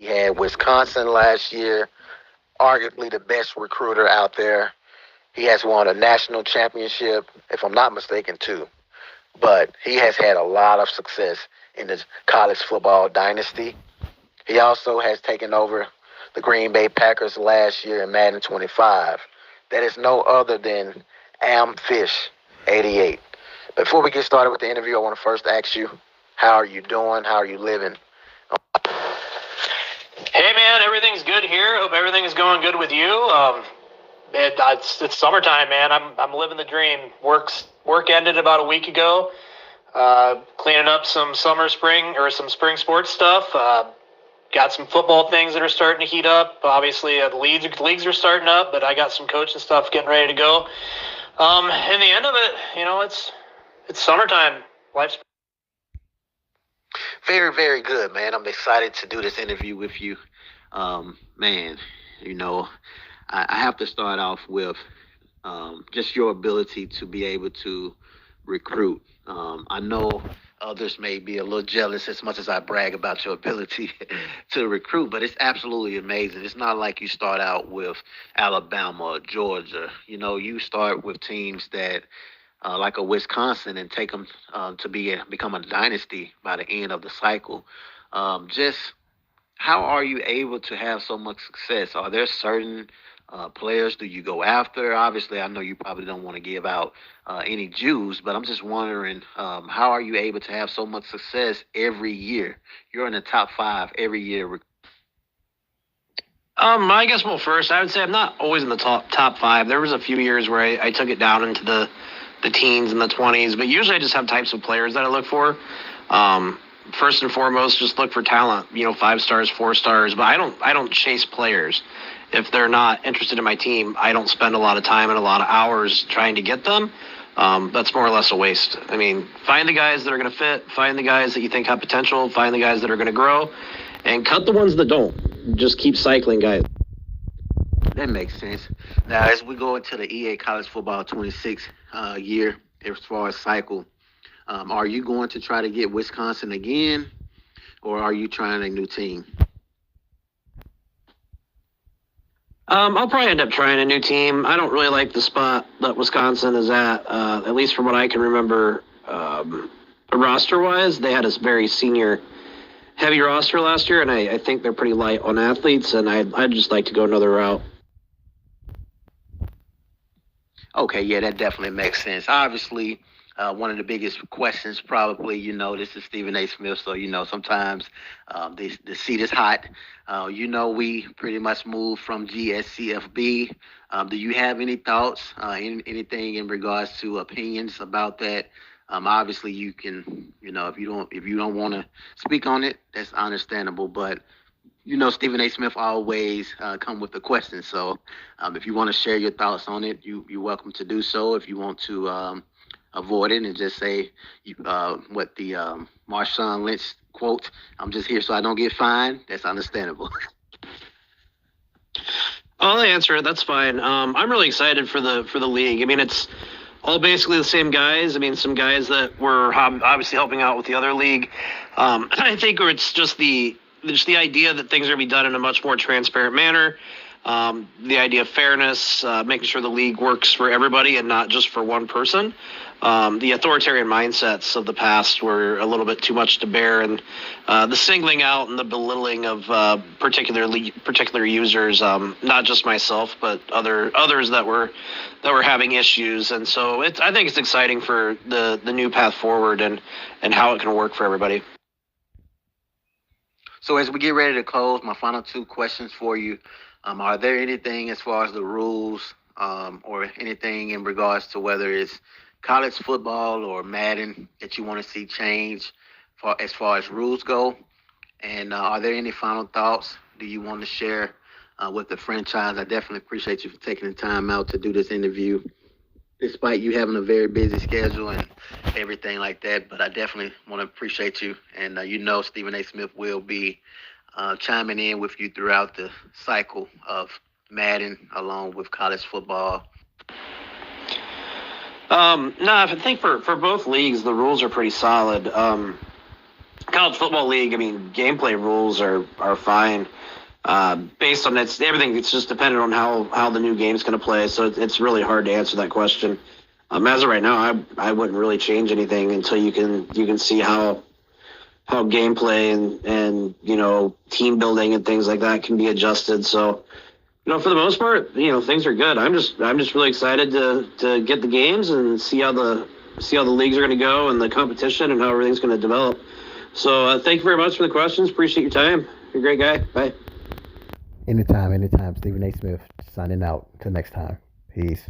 He had Wisconsin last year, arguably the best recruiter out there. He has won a national championship, if I'm not mistaken, too. But he has had a lot of success in the college football dynasty. He also has taken over the Green Bay Packers last year in Madden 25. That is no other than Amfish 88. Before we get started with the interview, I want to first ask you, how are you doing? How are you living? Hey man, everything's good here. Hope everything is going good with you. It's summertime, man. I'm living the dream. Work ended about a week ago. Cleaning up some spring sports stuff. Got some football things that are starting to heat up. Obviously, the leagues are starting up, but I got some coaching stuff getting ready to go. In the end of it, it's summertime. Life's Very, very good, man. I'm excited to do this interview with you. Man, I have to start off with just your ability to be able to recruit. I know others may be a little jealous as much as I brag about your ability to recruit, but it's absolutely amazing. It's not like you start out with Alabama or Georgia. You start with teams that like a Wisconsin and take them to become a dynasty by the end of the cycle. Just how are you able to have so much success? Are there certain players do you go after? Obviously, I know you probably don't want to give out any Jews, but I'm just wondering, how are you able to have so much success every year? You're in the top 5 every year. I guess, well, first, I would say I'm not always in the top 5. There was a few years where I took it down into the teens and the 20s, but usually I just have types of players that I look for. First and foremost, just look for talent, 5 stars, 4 stars, but I don't chase players. If they're not interested in my team, I don't spend a lot of time and a lot of hours trying to get them. That's more or less a waste. I mean, find the guys that are going to fit, find the guys that you think have potential, find the guys that are going to grow, and cut the ones that don't. Just keep cycling guys. That makes sense. Now, as we go into the EA College Football 26 year, as far as cycle, are you going to try to get Wisconsin again, or are you trying a new team? I'll probably end up trying a new team. I don't really like the spot that Wisconsin is at least from what I can remember. Roster-wise, they had a very senior-heavy roster last year, and I think they're pretty light on athletes, and I'd just like to go another route. Okay, yeah, that definitely makes sense. Obviously, one of the biggest questions probably, this is Stephen A. Smith, so, sometimes the seat is hot. We pretty much moved from GSCFB. Do you have any thoughts, anything in regards to opinions about that? Obviously, you can, if you don't want to speak on it, that's understandable, but Stephen A. Smith always come with a question. So if you want to share your thoughts on it, you're welcome to do so. If you want to avoid it and just say what the Marshawn Lynch quote, "I'm just here so I don't get fined," that's understandable. I'll answer it. That's fine. I'm really excited for the league. I mean, it's all basically the same guys. I mean, some guys that were obviously helping out with the other league. I think it's just the idea that things are going to be done in a much more transparent manner. The idea of fairness, making sure the league works for everybody and not just for one person. The authoritarian mindsets of the past were a little bit too much to bear, and the singling out and the belittling of particular users, not just myself, but others that were having issues. And so I think it's exciting for the new path forward and how it can work for everybody. So as we get ready to close, my final 2 questions for you. Are there anything as far as the rules or anything in regards to whether it's college football or Madden that you want to see change as far as rules go? And are there any final thoughts do you want to share with the franchise? I definitely appreciate you for taking the time out to do this interview, despite you having a very busy schedule and everything like that. But I definitely want to appreciate you. And Stephen A. Smith will be chiming in with you throughout the cycle of Madden along with college football. No, I think for both leagues, the rules are pretty solid. college football league, I mean, gameplay rules are fine. Based on everything, it's just dependent on how the new game's going to play. So it's really hard to answer that question. As of right now, I wouldn't really change anything until you can see how gameplay and team building and things like that can be adjusted. So for the most part, things are good. I'm just really excited to get the games and see how the leagues are going to go and the competition and how everything's going to develop. So thank you very much for the questions. Appreciate your time. You're a great guy. Bye. Anytime. Stephen A. Smith signing out. Till next time. Peace.